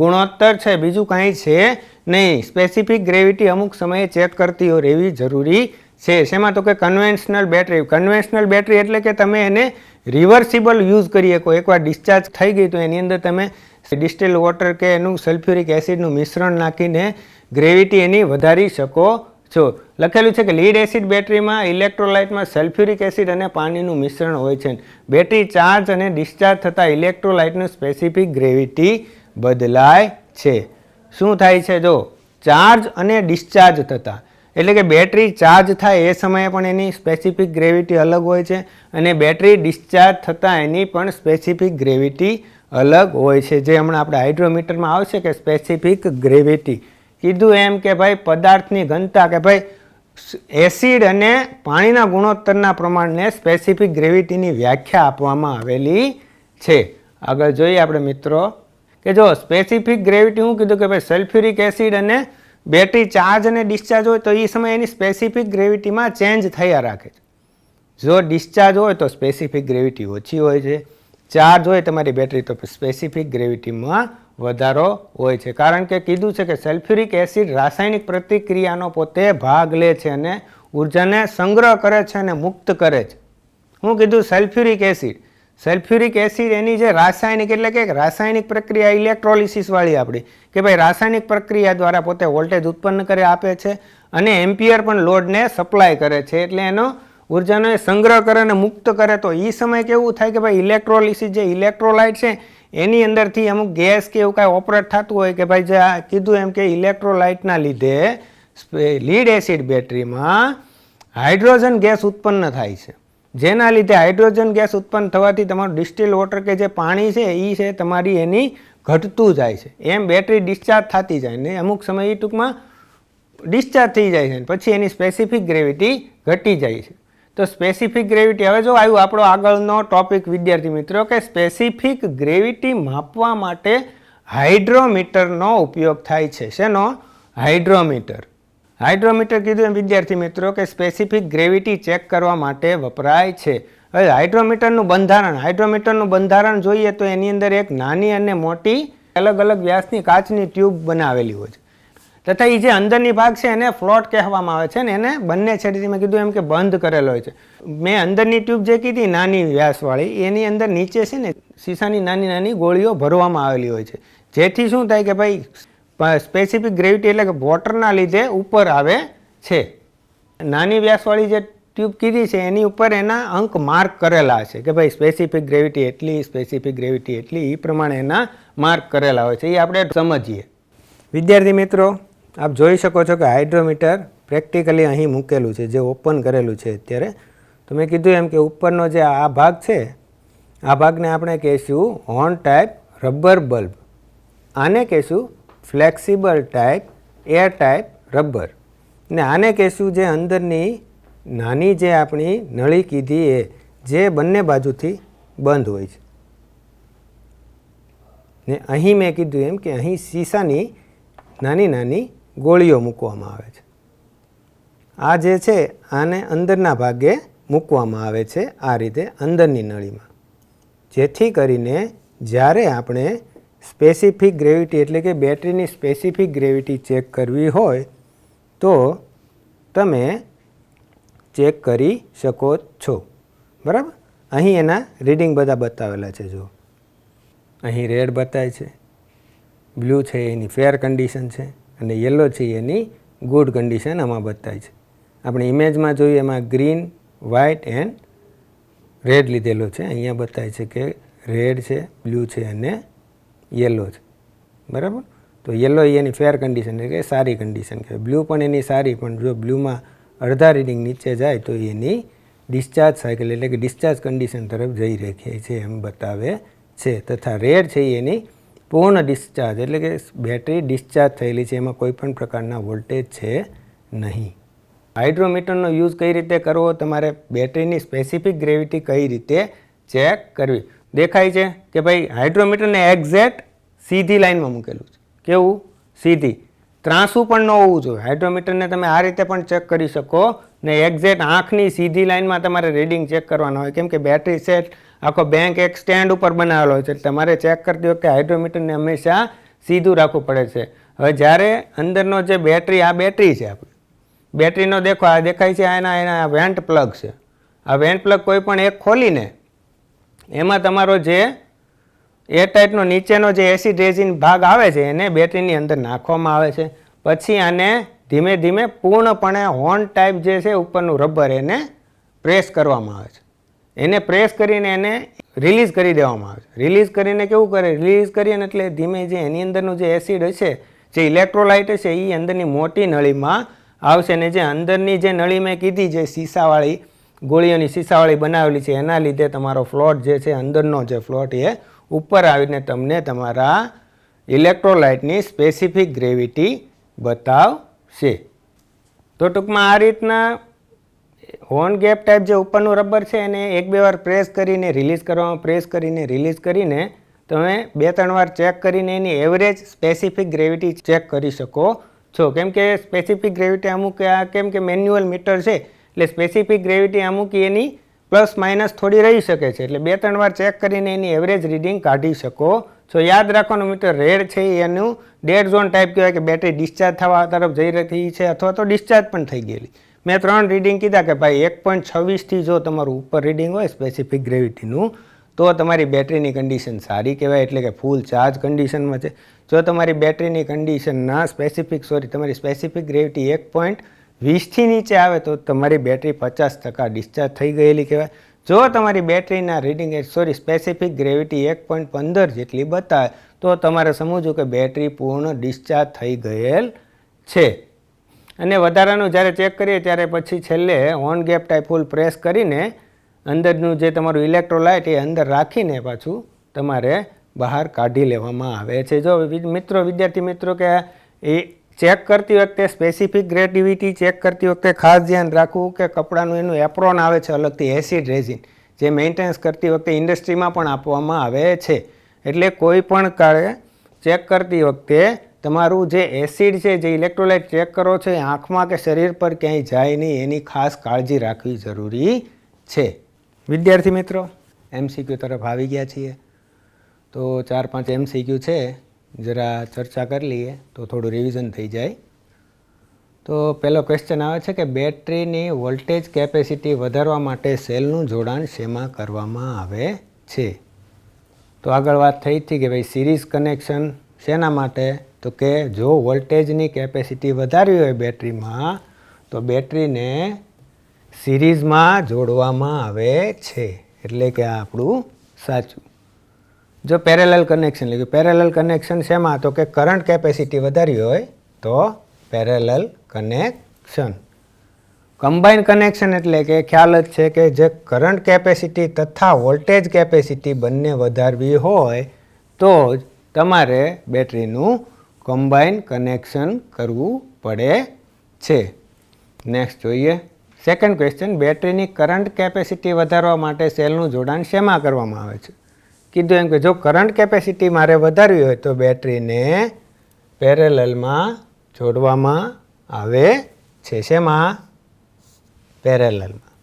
ગુણોત્તર છે, બીજું કાંઈ છે નહીં. સ્પેસિફિક ગ્રેવિટી અમુક સમયે ચેક કરતી રહેવી જરૂરી છે. શેમાં? તો કે કન્વેન્શનલ બેટરી. કન્વેન્શનલ બેટરી એટલે કે તમે એને રિવર્સિબલ યુઝ કરી શકો. એકવાર ડિસ્ચાર્જ થઈ ગઈ તો એની અંદર તમે ડિસ્ટિલ્ડ વોટર કે એનું સલ્ફ્યુરિક એસિડનું મિશ્રણ નાખીને ગ્રેવિટી એની વધારી શકો છો. લખેલું છે કે લીડ એસિડ બેટરીમાં ઇલેક્ટ્રોલાઇટમાં સલ્ફ્યુરિક એસિડ અને પાણીનું મિશ્રણ હોય છે. બેટરી ચાર્જ અને ડિસ્ચાર્જ થતાં ઇલેક્ટ્રોલાઇટનું સ્પેસિફિક ગ્રેવિટી બદલાય છે. શું થાય છે? જો ચાર્જ અને ડિસ્ચાર્જ થતાં, એટલે કે બેટરી ચાર્જ થાય એ સમયે પણ એની સ્પેસિફિક ગ્રેવિટી અલગ હોય છે અને બેટરી ડિસ્ચાર્જ થતાં એની પણ સ્પેસિફિક ગ્રેવિટી અલગ હોય છે. જે હમણાં આપણે હાઇડ્રોમીટરમાં આવશે કે સ્પેસિફિક ગ્રેવિટી કીધું એમ કે ભાઈ પદાર્થની ઘનતા કે ભાઈ એસિડ અને પાણીના ગુણોત્તરના પ્રમાણને સ્પેસિફિક ગ્રેવિટીની વ્યાખ્યા આપવામાં આવેલી છે. આગળ જોઈએ આપણે મિત્રો કે જો સ્પેસિફિક ગ્રેવિટી હું કીધું કે ભાઈ સલ્ફ્યુરિક એસિડ અને બેટરી ચાર્જ અને ડિસ્ચાર્જ હોય તો એ સમયે એની સ્પેસિફિક ગ્રેવિટીમાં ચેન્જ થયા રાખે છે. જો ડિસ્ચાર્જ હોય તો સ્પેસિફિક ગ્રેવિટી ઓછી હોય છે, ચાર્જ હોય તમારી બેટરી તો સ્પેસિફિક ગ્રેવિટીમાં વધારો હોય છે. કારણ કે કીધું છે કે સલ્ફ્યુરિક એસિડ રાસાયણિક પ્રતિક્રિયાનો પોતે ભાગ લે છે અને ઉર્જાને સંગ્રહ કરે છે અને મુક્ત કરે છે. હું કીધું સલ્ફ્યુરિક એસિડ, સલ્ફ્યુરિક એસિડ એની જે રાસાયણિક એટલે કે રાસાયણિક પ્રક્રિયા ઇલેક્ટ્રોલિસિસ વાળી આપણી કે ભાઈ રાસાયણિક પ્રક્રિયા દ્વારા પોતે વોલ્ટેજ ઉત્પન્ન કરે આપે છે અને એમ્પિયર પણ લોડને સપ્લાય કરે છે. એટલે એનો ઉર્જાનો સંગ્રહ કરે અને મુક્ત કરે. તો એ સમય કેવું થાય કે ભાઈ ઇલેક્ટ્રોલિસિસ જે ઇલેક્ટ્રોલાઇટ છે એની અંદરથી અમુક ગેસ કે એવું કાંઈ ઓપરેટ થતું હોય કે ભાઈ જે કીધું એમ કે ઇલેક્ટ્રોલાઇટના લીધે લીડ એસિડ બેટરીમાં હાઇડ્રોજન ગેસ ઉત્પન્ન થાય છે. જેના લીધે હાઇડ્રોજન ગેસ ઉત્પન્ન થવાથી તમારું ડિસ્ટિલ્ડ વોટર કે જે પાણી છે એ છે તમારી એની ઘટતું જાય છે. એમ બેટરી ડિસ્ચાર્જ થતી જાય ને અમુક સમય એ ટૂંકમાં ડિસ્ચાર્જ થઈ જાય છે પછી એની સ્પેસિફિક ગ્રેવિટી ઘટી જાય છે. તો સ્પેસિફિક ગ્રેવિટી, હવે જો આવ્યું આપણો આગળનો ટોપિક વિદ્યાર્થી મિત્રો કે સ્પેસિફિક ગ્રેવિટી માપવા માટે હાઇડ્રોમીટરનો ઉપયોગ થાય છે. શેનો? હાઇડ્રોમીટર. હાઇડ્રોમીટર કીધું એમ વિદ્યાર્થી મિત્રો કે સ્પેસિફિક ગ્રેવિટી ચેક કરવા માટે વપરાય છે. હવે હાઇડ્રોમીટરનું બંધારણ જોઈએ તો એની અંદર એક નાની અને મોટી અલગ અલગ વ્યાસની કાચની ટ્યુબ બનાવેલી હોય છે તથા એ જે અંદરની ભાગ છે એને ફ્લોટ કહેવામાં આવે છે ને એને બંને છેડેથી મેં કીધું એમ કે બંધ કરેલો હોય છે. મેં અંદરની ટ્યુબ જે કીધી નાની વ્યાસવાળી એની અંદર નીચે છે ને શીશાની નાની નાની ગોળીઓ ભરવામાં આવેલી હોય છે. જેથી શું થાય કે ભાઈ સ્પેસિફિક ગ્રેવિટી એટલે કે વોટરના લીધે ઉપર આવે છે. નાની વ્યાસવાળી જે ટ્યુબ કીધી છે એની ઉપર એના અંક માર્ક કરેલા છે કે ભાઈ સ્પેસિફિક ગ્રેવિટી એટલી, સ્પેસિફિક ગ્રેવિટી એટલી, એ પ્રમાણે એના માર્ક કરેલા હોય છે. એ આપણે સમજીએ. વિદ્યાર્થી મિત્રો આપ જોઈ શકો છો કે હાઇડ્રોમીટર પ્રેક્ટિકલી અહીં મૂકેલું છે, જે ઓપન કરેલું છે અત્યારે. તો મેં કીધું એમ કે ઉપરનો જે આ ભાગ છે આ ભાગને આપણે કહીશું હોર્ન ટાઈપ રબર બલ્બ, આને કહીશું flexible type air type rubber. ને આને કહેશું જે અંદરની નાની જે આપણી નળી કીધી એ જે બંને બાજુથી બંધ હોય છે. ને અહીં મેં કીધું એમ કે અહીં શીશાની નાની નાની ગોળીઓ મૂકવામાં આવે છે. આ જે છે આને અંદરના ભાગે મૂકવામાં આવે છે આ રીતે અંદરની નળીમાં, જેથી કરીને જ્યારે આપણે સ્પેસિફિક ગ્રેવિટી એટલે કે બેટરીની સ્પેસિફિક ગ્રેવિટી ચેક કરવી હોય તો તમે ચેક કરી શકો છો. બરાબર. અહીં એના રીડિંગ બધા બતાવેલા છે. જો અહીં રેડ બતાવે છે, બ્લુ છે એની ફેર કન્ડિશન છે અને યલો છે એની ગુડ કન્ડિશન આમાં બતાવે છે. આપણે ઇમેજમાં જોઈએ એમાં ગ્રીન, વ્હાઇટ એન્ડ રેડ લીધેલો છે. અહીંયા બતાવે છે કે રેડ છે, બ્લુ છે અને યલો છે. બરાબર. તો યલો એની ફેર કન્ડિશન એટલે કે સારી કન્ડિશન કહેવાય. બ્લુ પણ એની સારી, પણ જો બ્લુમાં અડધા રીડિંગ નીચે જાય તો એની ડિસ્ચાર્જ સાયકલ એટલે કે ડિસ્ચાર્જ કન્ડિશન તરફ જઈ રહી છે એમ બતાવે છે. તથા રેડ છે એની પૂર્ણ ડિસ્ચાર્જ એટલે કે બેટરી ડિસ્ચાર્જ થયેલી છે, એમાં કોઈ પણ પ્રકારના વોલ્ટેજ છે નહીં. હાઇડ્રોમીટરનો યુઝ કઈ રીતે કરવો, તમારે બેટરીની સ્પેસિફિક ગ્રેવિટી કઈ રીતે ચેક કરવી. દેખાય છે કે ભાઈ હાઇડ્રોમીટરને એક્ઝેક્ટ સીધી લાઇનમાં મૂકેલું છે. કેવું? સીધી. ત્રાંસું પણ ન હોવું જોઈએ. હાઇડ્રોમીટરને તમે આ રીતે પણ ચેક કરી શકો ને એક્ઝેક્ટ આંખની સીધી લાઇનમાં તમારે રીડિંગ ચેક કરવાના હોય, કેમ કે બેટરી સેટ આખો બેંક એક સ્ટેન્ડ ઉપર બનાવેલો હોય છે. તમારે ચેક કરતી વખતે હાઇડ્રોમીટરને હંમેશા સીધું રાખવું પડે છે. હવે જ્યારે અંદરનો જે બેટરી, આ બેટરી છે આપણી બેટરીનો, દેખો આ દેખાય છે, એના વેન્ટ પ્લગ છે. આ વેન્ટ પ્લગ કોઈ પણ એક ખોલીને એમાં તમારો જે એરટાઇટનો નીચેનો જે એસિડ રેઝિન ભાગ આવે છે એને બેટરીની અંદર નાખવામાં આવે છે. પછી આને ધીમે ધીમે પૂર્ણપણે હોર્ન ટાઈપ જે છે ઉપરનું રબર એને પ્રેસ કરવામાં આવે છે. એને પ્રેસ કરીને એને રિલીઝ કરી દેવામાં આવે છે. રિલીઝ કરીને કેવું કરે, રિલીઝ કરીને એટલે ધીમે જે એની અંદરનું જે એસિડ હશે, જે ઇલેક્ટ્રોલાઇટ હશે એ અંદરની મોટી નળીમાં આવશે. ને જે અંદરની જે નળી મેં કીધી જે શીશાવાળી ગોળીઓની શીશાવાળી બનાવેલી છે એના લીધે તમારો ફ્લોટ જે છે અંદરનો જે ફ્લોટ એ ઉપર આવીને તમને તમારા ઇલેક્ટ્રોલાઇટની સ્પેસિફિક ગ્રેવિટી બતાવશે. તો ટૂંકમાં આ રીતના હોર્ન ગેપ ટાઈપ જે ઉપરનું રબર છે એને એક બે વાર પ્રેસ કરીને રિલીઝ કરવામાં, પ્રેસ કરીને રિલીઝ કરીને તમે 2-3 વાર ચેક કરીને એની એવરેજ સ્પેસિફિક ગ્રેવિટી ચેક કરી શકો છો. કેમ કે સ્પેસિફિક ગ્રેવિટી અમુક કેમ કે મેન્યુઅલ મીટર છે એટલે સ્પેસિફિક ગ્રેવિટી અમુક એની પ્લસ માઇનસ થોડી રહી શકે છે. એટલે 2-3 વાર ચેક કરીને એની એવરેજ રીડિંગ કાઢી શકો છો. યાદ રાખવાનું મીટર રેડ છે એનું ડેડ ઝોન ટાઈપ કહેવાય કે બેટરી ડિસ્ચાર્જ થવા તરફ જઈ રહી છે અથવા તો ડિસ્ચાર્જ પણ થઈ ગયેલી. મેં 3 રીડિંગ કીધા કે ભાઈ 1.26થી જો તમારું ઉપર રીડિંગ હોય સ્પેસિફિક ગ્રેવિટીનું તો તમારી બેટરીની કન્ડિશન સારી કહેવાય, એટલે કે ફૂલ ચાર્જ કન્ડિશનમાં છે. જો તમારી બેટરીની કન્ડિશનના તમારી સ્પેસિફિક ગ્રેવિટી 1.20થી નીચે આવે તો તમારી બેટરી 50% ડિસ્ચાર્જ થઈ ગયેલી કહેવાય. જો તમારી બેટરીના રીડિંગ સ્પેસિફિક ગ્રેવિટી 1.15 જેટલી બતાવે તો તમારે સમજવું કે બેટરી પૂર્ણ ડિસ્ચાર્જ થઈ ગયેલ છે. અને વધારાનું જ્યારે ચેક કરીએ ત્યારે પછી છેલ્લે હોર્ન ગેપ ટાઈપ ફૂલ પ્રેસ કરીને અંદરનું જે તમારું ઇલેક્ટ્રોલાઇટ એ અંદર રાખીને પાછું તમારે બહાર કાઢી લેવામાં આવે છે. જો વિદ્યાર્થી મિત્રો કે એ ચેક કરતી વખતે સ્પેસિફિક ગ્રેવિટી ચેક કરતી વખતે ખાસ ધ્યાન રાખવું કે કપડાનું એનું એપ્રોન આવે છે અલગથી એસિડ રેઝિન, જે મેન્ટેનન્સ કરતી વખતે ઇન્ડસ્ટ્રીમાં પણ આપવામાં આવે છે. એટલે કોઈ પણ કાળે ચેક કરતી વખતે તમારું જે એસિડ છે, જે ઇલેક્ટ્રોલાઇટ ચેક કરો છો એ આંખમાં કે શરીર પર ક્યાંય જાય નહીં એની ખાસ કાળજી રાખવી જરૂરી છે. વિદ્યાર્થી મિત્રો, MCQ તરફ આવી ગયા છીએ તો 4-5 MCQ છે, જરા ચર્ચા કરી લઈએ તો થોડું રિવિઝન થઈ જાય. તો પહેલો ક્વેશ્ચન આવે છે કે બેટરીની વોલ્ટેજ કેપેસિટી વધારવા માટે સેલનું જોડાણ શેમાં કરવામાં આવે છે? તો આગળ વાત થઈ હતી કે ભાઈ સિરીઝ કનેક્શન શેના માટે, તો કે જો વોલ્ટેજની કેપેસિટી વધારવી હોય બેટરીમાં તો બેટરીને સિરીઝમાં જોડવામાં આવે છે. એટલે કે આ આપણું સાચું. જો પેરેલલ કનેક્શન એટલે પેરેલલ કનેક્શન શેમાં, તો કે કરંટ કેપેસિટી વધારવી હોય તો પેરેલલ કનેક્શન. કમ્બાઇન કનેક્શન એટલે કે ખ્યાલ જ છે કે જે કરંટ કેપેસિટી તથા વોલ્ટેજ કેપેસિટી બંને વધારવી હોય તો જ તમારે બેટરીનું કમ્બાઇન કનેક્શન કરવું પડે છે. નેક્સ્ટ જોઈએ સેકન્ડ ક્વેશ્ચન, બેટરીની કરંટ કેપેસિટી વધારવા માટે સેલનું જોડાણ શેમાં કરવામાં આવે છે? કીધું એમ કે જો કરંટ કેપેસિટી મારે વધારવી હોય તો બેટરીને પેરેલલમાં જોડવામાં આવે છે. શેમાં? પેરેલલમાં.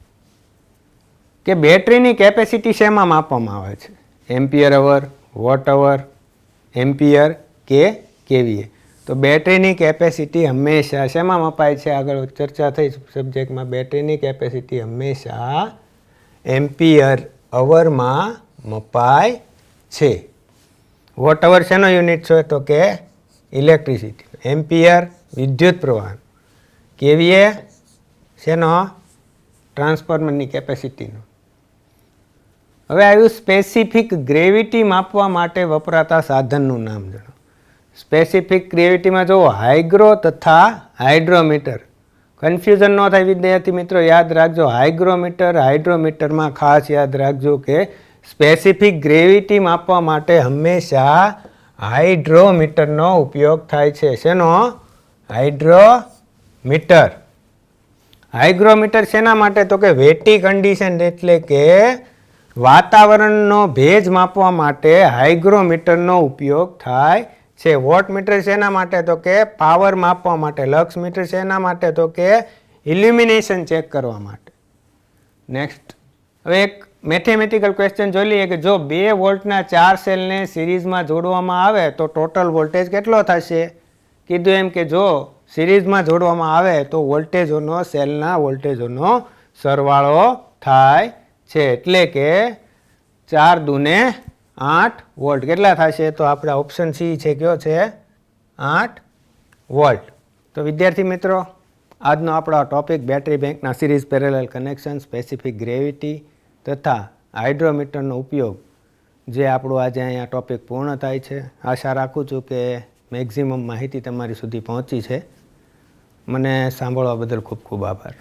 કે બેટરીની કેપેસિટી શેમાં માપવામાં આવે છે? એમ્પિયર અવર, વોટ અવર, એમ્પિયર કે કેવીએ? તો બેટરીની કેપેસિટી હંમેશા શેમાં મપાય છે? આગળ ચર્ચા થઈ સબ્જેક્ટમાં, બેટરીની કેપેસિટી હંમેશા એમ્પિયર અવરમાં મપાય છે. વોટ અવર શેનો યુનિટ છે? તો કે ઇલેક્ટ્રિસિટી. એમ્પિયર વિદ્યુત પ્રવાહ, કેવીએ શેનો? ટ્રાન્સફોર્મરની કેપેસિટીનો. હવે આવ્યું સ્પેસિફિક ગ્રેવિટી માપવા માટે વપરાતા સાધનનું નામ જણાવો. સ્પેસિફિક ગ્રેવિટીમાં જો હાઇગ્રો તથા હાઇડ્રોમીટર. કન્ફ્યુઝન ન થાય વિદ્યાર્થી મિત્રો, યાદ રાખજો હાઇગ્રોમીટર હાઇડ્રોમીટરમાં ખાસ યાદ રાખજો કે સ્પેસિફિક ગ્રેવિટી માપવા માટે હંમેશા હાઇડ્રોમીટરનો ઉપયોગ થાય છે. શેનો? હાઇડ્રોમીટર. હાઇગ્રોમીટર શેના માટે? તો કે વેટી કન્ડિશન એટલે કે વાતાવરણનો ભેજ માપવા માટે હાઇગ્રોમીટરનો ઉપયોગ થાય છે. વોટમીટર શેના માટે? તો કે પાવર માપવા માટે. લક્સ મીટર શેના માટે? તો કે ઇલ્યુમિનેશન ચેક કરવા માટે. નેક્સ્ટ હવે એક મેથેમેટિકલ ક્વેશ્ચન જોઈ લઈએ કે જો 2 વોલ્ટના 4 સેલને સિરીઝમાં જોડવામાં આવે તો ટોટલ વોલ્ટેજ કેટલો થશે? કીધું એમ કે જો સિરીઝમાં જોડવામાં આવે તો વોલ્ટેજોનો સેલના વોલ્ટેજોનો સરવાળો થાય છે. એટલે કે 4 દુને 8 વોલ્ટ. કેટલા થશે? તો આપણે ઓપ્શન સી છે, કયો છે? 8 વોલ્ટ. તો વિદ્યાર્થી મિત્રો, આજનો આપણો ટોપિક બેટરી બેંકના series parallel connection, specific gravity તથા હાઇડ્રોમીટરનો ઉપયોગ, જે આપણું આજે અહીંયા ટોપિક પૂર્ણ થાય છે. આશા રાખું છું કે મેક્ઝિમમ માહિતી તમારી સુધી પહોંચી છે. મને સાંભળવા બદલ ખૂબ ખૂબ આભાર.